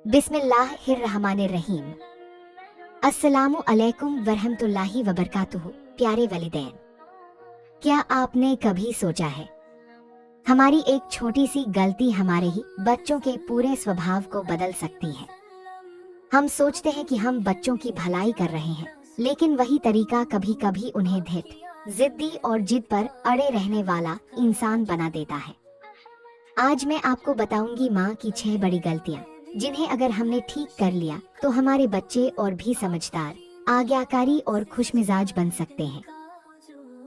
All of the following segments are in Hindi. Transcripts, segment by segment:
बिस्मिल्लाहिर्रहमानिर्रहीम। अस्सलामु अलैकुम वरहमतुल्लाहि वबरकातुहू। प्यारे वलिदैन, क्या आपने कभी सोचा है हमारी एक छोटी सी गलती हमारे ही बच्चों के पूरे स्वभाव को बदल सकती है। हम सोचते हैं कि हम बच्चों की भलाई कर रहे हैं, लेकिन वही तरीका कभी कभी उन्हें धिट, जिद्दी और जिद पर अड़े रहने वाला इंसान बना देता है। आज मैं आपको बताऊंगी माँ की 6 बड़ी गलतियाँ, जिन्हें अगर हमने ठीक कर लिया तो हमारे बच्चे और भी समझदार, आज्ञाकारी और खुशमिजाज बन सकते हैं।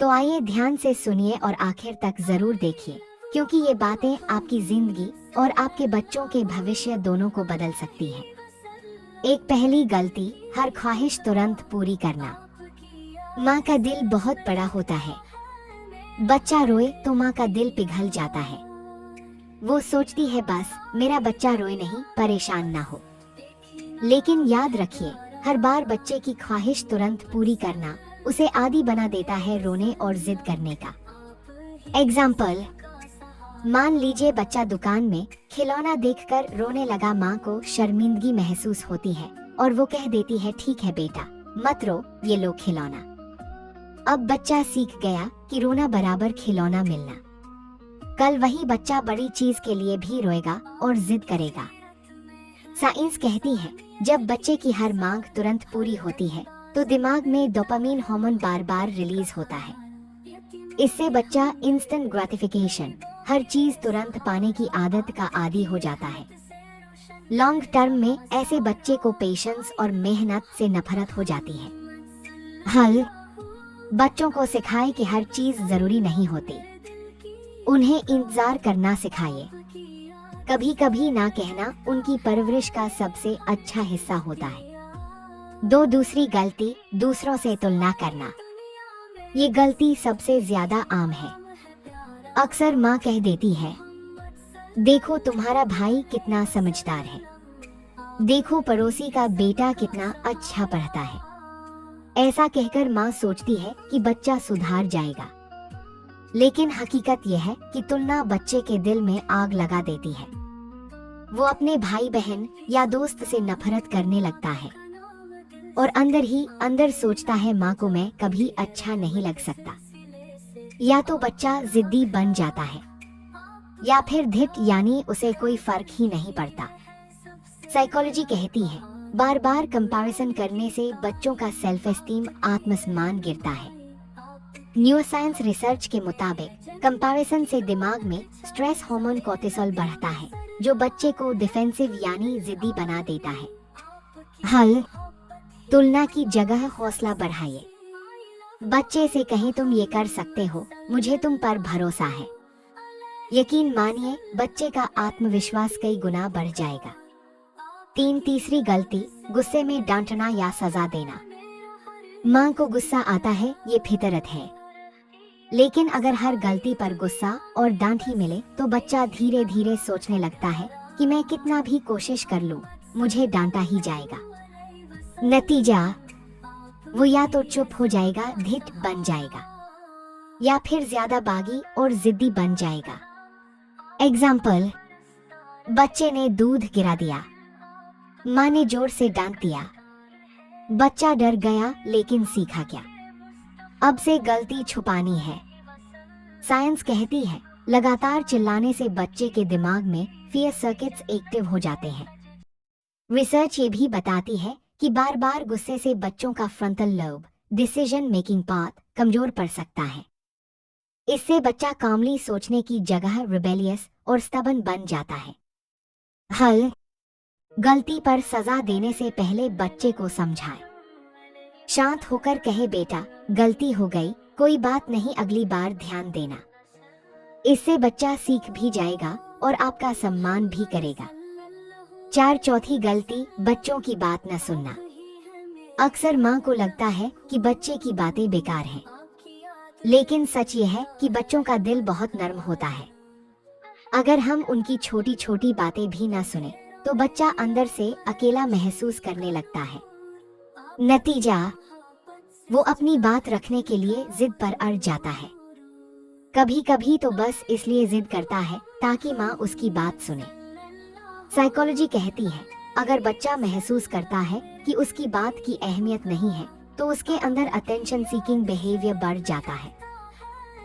तो आइए ध्यान से सुनिए और आखिर तक जरूर देखिए, क्योंकि ये बातें आपकी जिंदगी और आपके बच्चों के भविष्य दोनों को बदल सकती हैं। एक पहली गलती, हर ख्वाहिश तुरंत पूरी करना। माँ का दिल बहुत बड़ा होता है। बच्चा रोए तो माँ का दिल पिघल जाता है। वो सोचती है बस मेरा बच्चा रोए नहीं, परेशान ना हो। लेकिन याद रखिए, हर बार बच्चे की ख्वाहिश तुरंत पूरी करना उसे आदी बना देता है रोने और जिद करने का। एग्जाम्पल, मान लीजिए बच्चा दुकान में खिलौना देखकर रोने लगा। माँ को शर्मिंदगी महसूस होती है और वो कह देती है, ठीक है बेटा, मत रो, ये लो खिलौना। अब बच्चा सीख गया कि रोना बराबर खिलौना मिलना। कल वही बच्चा बड़ी चीज के लिए भी रोएगा और जिद करेगा। साइंस कहती है, जब बच्चे की हर मांग तुरंत पूरी होती है तो दिमाग में डोपामीन हार्मोन बार बार रिलीज होता है। इससे बच्चा इंस्टेंट ग्रेटिफिकेशन, हर चीज तुरंत पाने की आदत का आदी हो जाता है। लॉन्ग टर्म में ऐसे बच्चे को पेशेंस और मेहनत से नफरत हो जाती है। हल, बच्चों को सिखाएं कि हर चीज जरूरी नहीं होती। उन्हें इंतजार करना सिखाइए। कभी कभी ना कहना उनकी परवरिश का सबसे अच्छा हिस्सा होता है। दूसरी गलती, दूसरों से तुलना करना। ये गलती सबसे ज्यादा आम है। अक्सर माँ कह देती है, देखो तुम्हारा भाई कितना समझदार है, देखो पड़ोसी का बेटा कितना अच्छा पढ़ता है। ऐसा कहकर माँ सोचती है कि बच्चा सुधार जाएगा। लेकिन हकीकत यह है कि तुलना बच्चे के दिल में आग लगा देती है। वो अपने भाई बहन या दोस्त से नफरत करने लगता है और अंदर ही अंदर सोचता है, माँ को मैं कभी अच्छा नहीं लग सकता। या तो बच्चा जिद्दी बन जाता है या फिर धिट, यानी उसे कोई फर्क ही नहीं पड़ता। साइकोलॉजी कहती है, बार बार कंपैरिजन करने से बच्चों का सेल्फ एस्टीम, आत्मसम्मान गिरता है। न्यूरोसाइंस रिसर्च के मुताबिक कंपैरिजन से दिमाग में स्ट्रेस हार्मोन कोर्टिसोल बढ़ता है, जो बच्चे को डिफेंसिव यानी जिद्दी बना देता है। हल, तुलना की जगह हौसला बढ़ाइए। बच्चे से कहें, तुम ये कर सकते हो, मुझे तुम पर भरोसा है। यकीन मानिए, बच्चे का आत्मविश्वास कई गुना बढ़ जाएगा। तीसरी गलती, गुस्से में डांटना या सजा देना। माँ को गुस्सा आता है, ये फितरत है। लेकिन अगर हर गलती पर गुस्सा और डांट ही मिले तो बच्चा धीरे धीरे सोचने लगता है कि मैं कितना भी कोशिश कर लूं, मुझे डांटा ही जाएगा। नतीजा, वो या तो चुप हो जाएगा, धिट बन जाएगा, या फिर ज्यादा बागी और जिद्दी बन जाएगा। एग्जाम्पल, बच्चे ने दूध गिरा दिया, माँ ने जोर से डांट दिया। बच्चा डर गया, लेकिन सीखा क्या? अब से गलती छुपानी है। साइंस कहती है, लगातार चिल्लाने से बच्चे के दिमाग में फियर सर्किट्स एक्टिव हो जाते हैं। रिसर्च ये भी बताती है कि बार बार गुस्से से बच्चों का frontal lobe, decision making path, कमजोर पड़ सकता है। इससे बच्चा कामली सोचने की जगह रिबेलियस और स्टबन बन जाता है। हल, गलती पर सजा देने से पहले बच्चे को समझाएं। शांत होकर कहे, बेटा गलती हो गई, कोई बात नहीं, अगली बार ध्यान देना। इससे बच्चा सीख भी जाएगा और आपका सम्मान भी करेगा। चौथी गलती, बच्चों की बात न सुनना। अक्सर माँ को लगता है कि बच्चे की बातें बेकार हैं, लेकिन सच ये है कि बच्चों का दिल बहुत नर्म होता है। अगर हम उनकी छोटी छोटी बातें भी न सुने तो बच्चा अंदर से अकेला महसूस करने लगता है। नतीजा, वो अपनी बात रखने के लिए जिद पर अड़ जाता है। कभी कभी तो बस इसलिए जिद करता है ताकि माँ उसकी बात सुने। साइकोलॉजी कहती है, अगर बच्चा महसूस करता है कि उसकी बात की अहमियत नहीं है, तो उसके अंदर अटेंशन सीकिंग बिहेवियर बढ़ जाता है,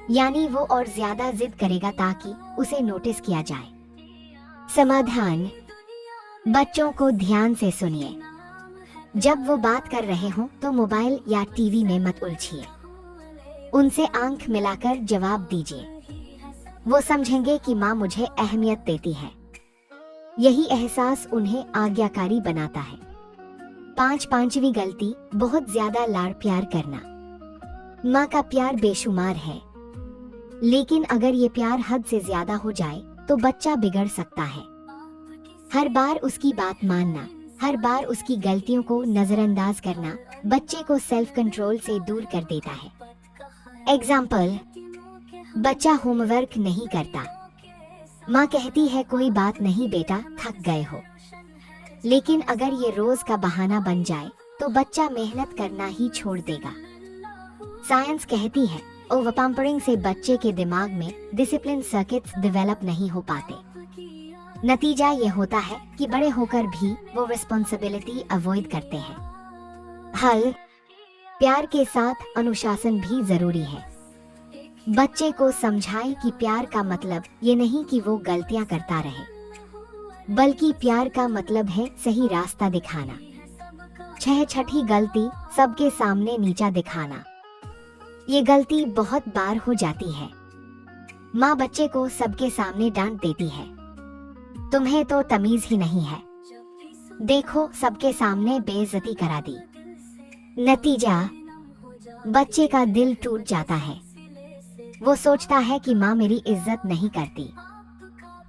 यानी वो और ज्यादा जिद करेगा ताकि उसे नोटिस किया जाए। समाधान: बच्चों को ध्यान से सुनिए। जब वो बात कर रहे हों तो मोबाइल या टीवी में मत उलझिए। उनसे आंख मिलाकर जवाब दीजिए। वो समझेंगे कि माँ मुझे अहमियत देती है। यही एहसास उन्हें आज्ञाकारी बनाता है। पांचवी गलती, बहुत ज्यादा लाड़ प्यार करना। माँ का प्यार बेशुमार है, लेकिन अगर ये प्यार हद से ज्यादा हो जाए तो बच्चा बिगड़ सकता है। हर बार उसकी बात मानना, हर बार उसकी गलतियों को नजरअंदाज करना बच्चे को सेल्फ कंट्रोल से दूर कर देता है। एग्जाम्पल: बच्चा होमवर्क नहीं करता। माँ कहती है कोई बात नहीं बेटा, थक गए हो। लेकिन अगर ये रोज का बहाना बन जाए तो बच्चा मेहनत करना ही छोड़ देगा। साइंस कहती है ओवर पैम्परिंग से बच्चे के दिमाग में डिसिप्लिन सर्किट्स डेवलप नहीं हो पाते। नतीजा ये होता है कि बड़े होकर भी वो रिस्पॉन्सिबिलिटी अवॉइड करते हैं। हल: प्यार के साथ अनुशासन भी जरूरी है। बच्चे को समझाएं कि प्यार का मतलब ये नहीं कि वो गलतियां करता रहे, बल्कि प्यार का मतलब है सही रास्ता दिखाना। छठी गलती, सबके सामने नीचा दिखाना। ये गलती बहुत बार हो जाती है। माँ बच्चे को सबके सामने डांट देती है, तुम्हें तो तमीज ही नहीं है, देखो सबके सामने बेइज्जती करा दी। नतीजा: बच्चे का दिल टूट जाता है। वो सोचता है कि माँ मेरी इज्जत नहीं करती।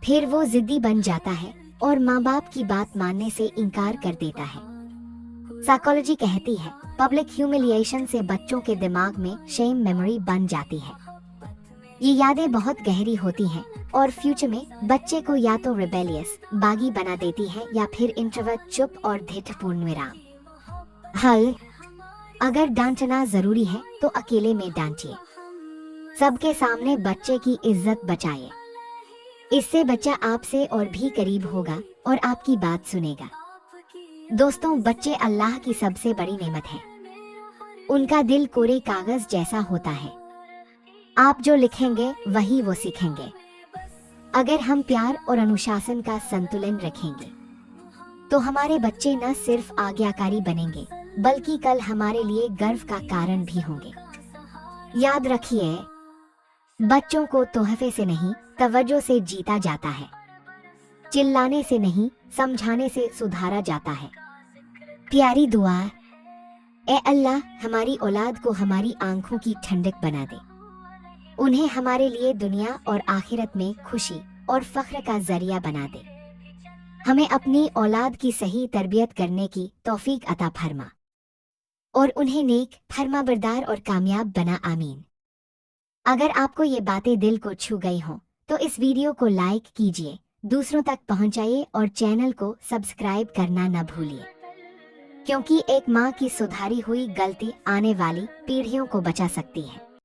फिर वो जिद्दी बन जाता है और माँ बाप की बात मानने से इनकार कर देता है। साइकोलॉजी कहती है पब्लिक ह्यूमिलिएशन से बच्चों के दिमाग में शेम मेमोरी बन जाती है। ये यादें बहुत गहरी होती हैं और फ्यूचर में बच्चे को या तो रिबेलियस, बागी बना देती है या फिर इंट्रोवर्ट, चुप और धिठपूर्ण विराम। हल: अगर डांटना जरूरी है तो अकेले में डांटिए। सबके सामने बच्चे की इज्जत बचाइए। इससे बच्चा आपसे और भी करीब होगा और आपकी बात सुनेगा। दोस्तों, बच्चे अल्लाह की सबसे बड़ी नेमत है। उनका दिल कोरे कागज जैसा होता है। आप जो लिखेंगे वही वो सीखेंगे। अगर हम प्यार और अनुशासन का संतुलन रखेंगे तो हमारे बच्चे न सिर्फ आज्ञाकारी बनेंगे, बल्कि कल हमारे लिए गर्व का कारण भी होंगे। याद रखिए, बच्चों को तोहफे से नहीं, तवज्जो से जीता जाता है। चिल्लाने से नहीं, समझाने से सुधारा जाता है। प्यारी दुआ: ए अल्लाह, हमारी औलाद को हमारी आंखों की ठंडक बना दे। उन्हें हमारे लिए दुनिया और आखिरत में खुशी और फख्र का जरिया बना दे। हमें अपनी औलाद की सही तरबियत करने की तौफीक अता फरमा और उन्हें नेक, फरमाबरदार और कामयाब बना। आमीन। अगर आपको ये बातें दिल को छू गई हों तो इस वीडियो को लाइक कीजिए, दूसरों तक पहुंचाइए और चैनल को सब्सक्राइब करना न भूलिए, क्योंकि एक माँ की सुधारी हुई गलती आने वाली पीढ़ियों को बचा सकती है।